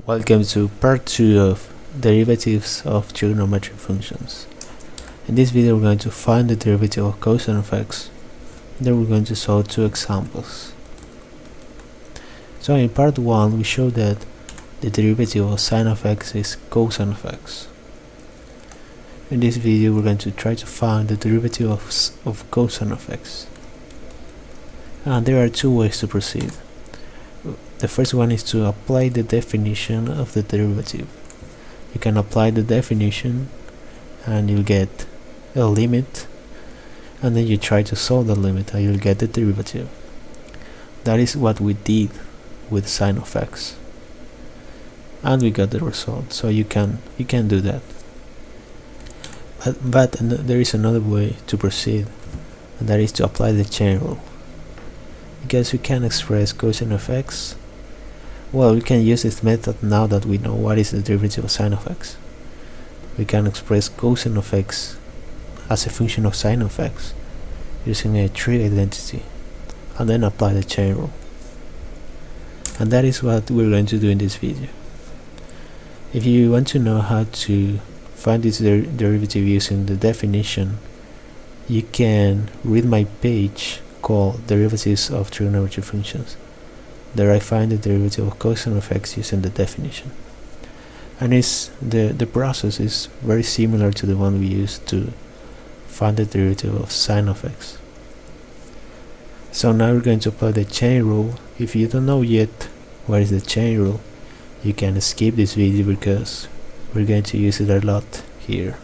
Welcome to part 2 of derivatives of trigonometric functions. In this video we're going to find the derivative of cosine of x. Then we're going to solve two examples. So in part 1 we showed that the derivative of sine of x is cosine of x. In this video we're going to try to find the derivative of cosine of x. And there are two ways to proceed. The first one is to apply the definition of the derivative. You can apply the definition and you'll get a limit, and then you try to solve the limit and you'll get the derivative. That is what we did with sine of x, and we got the result. So you can do that. But there is another way to proceed, and that is to apply the chain rule. Because we can express cosine of x, well, we can use this method now that we know what is the derivative of sine of x. We can express cosine of x as a function of sine of x using a trig identity, and then apply the chain rule. And that is what we're going to do in this video. If you want to know how to find this derivative using the definition, you can read my page called Derivatives of Trigonometric Functions. There I find the derivative of cosine of x using the definition. And the process is very similar to the one we used to find the derivative of sine of x. So now we're going to apply the chain rule. If you don't know yet what is the chain rule, you can skip this video because we're going to use it a lot here.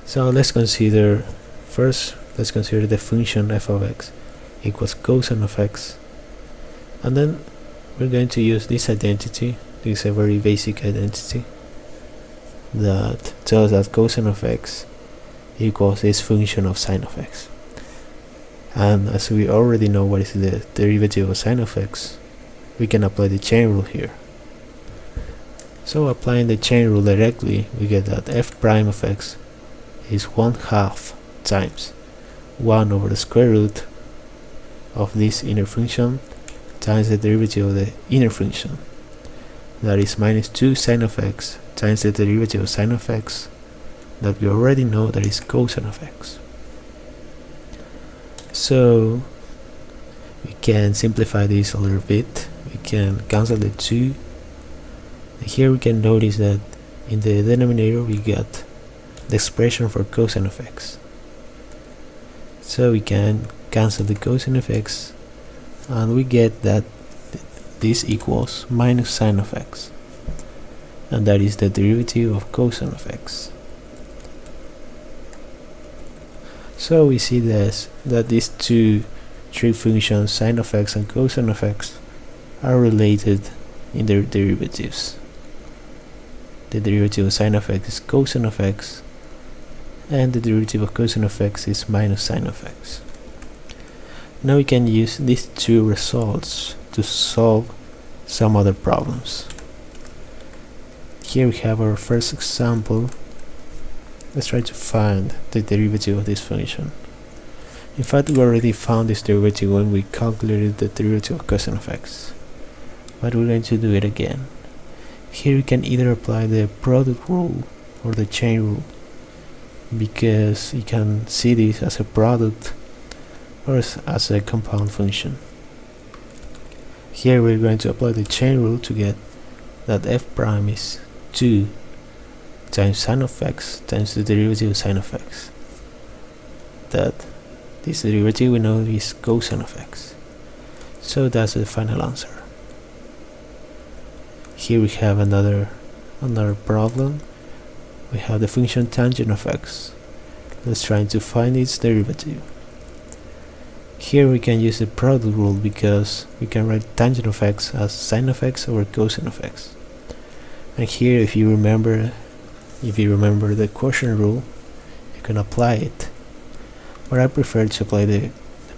So let's consider the function f of x equals cosine of x, and then we're going to use this identity. This is a very basic identity that tells that cosine of x equals this function of sine of x. And as we already know what is the derivative of sine of x, we can apply the chain rule here. So applying the chain rule directly, we get that f prime of x is 1/2 times 1 over the square root of this inner function times the derivative of the inner function. That is minus 2 sine of x times the derivative of sine of x that we already know, that is cosine of x. So we can simplify this a little bit. We can cancel the 2. Here we can notice that in the denominator we got the expression for cosine of x. So we can cancel the cosine of x, and we get that this equals minus sine of x, and that is the derivative of cosine of x. So we see this, that these two trig functions, sine of x and cosine of x, are related in their derivatives. The derivative of sine of x is cosine of x, and the derivative of cosine of x is minus sine of x. Now we can use these two results to solve some other problems. Here we have our first example. Let's try to find the derivative of this function. In fact, we already found this derivative when we calculated the derivative of cosine of x, but we're going to do it again. Here we can either apply the product rule or the chain rule, because you can see this as a product or as a compound function. Here we're going to apply the chain rule to get that f prime is 2 times sine of x times the derivative of sine of x. That this derivative we know is cosine of x. So that's the final answer. Here we have another problem. We have the function tangent of x. Let's try to find its derivative. Here we can use the product rule because we can write tangent of x as sine of x over cosine of x. And here, if you remember the quotient rule, you can apply it. But I prefer to apply the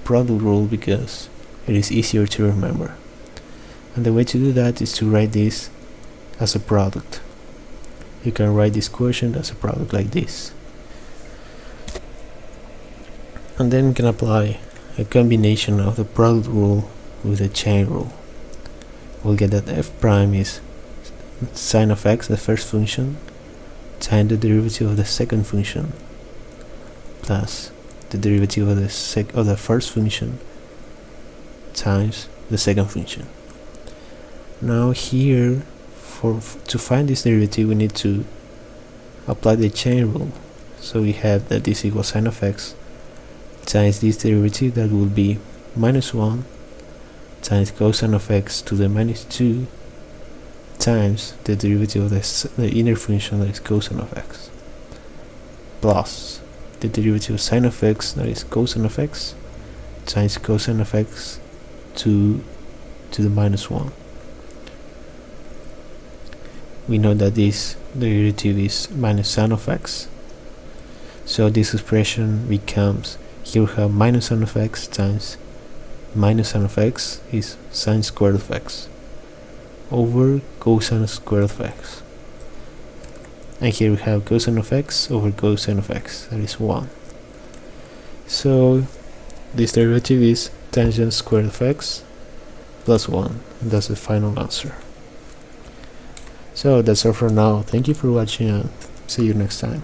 product rule because it is easier to remember. And the way to do that is to write this as a product. You can write this quotient as a product like this. And then you can apply a combination of the product rule with the chain rule. we'll get that f prime is sine of x, the first function, times the derivative of the second function plus the derivative of the first function times the second function. Now here, to find this derivative, we need to apply the chain rule. So we have that this equals sine of x times this derivative, that will be minus 1 times cosine of x to the minus 2 times the derivative of the inner function, that is cosine of x, plus the derivative of sine of x, that is cosine of x, times cosine of x to the minus 1. We know that this derivative is minus sine of x, so this expression becomes, here we have minus sine of x times minus sine of x is sine squared of x over cosine squared of x, and here we have cosine of x over cosine of x, that is 1. So this derivative is tangent squared of x plus 1, and that's the final answer. So that's all for now. Thank you for watching, and see you next time.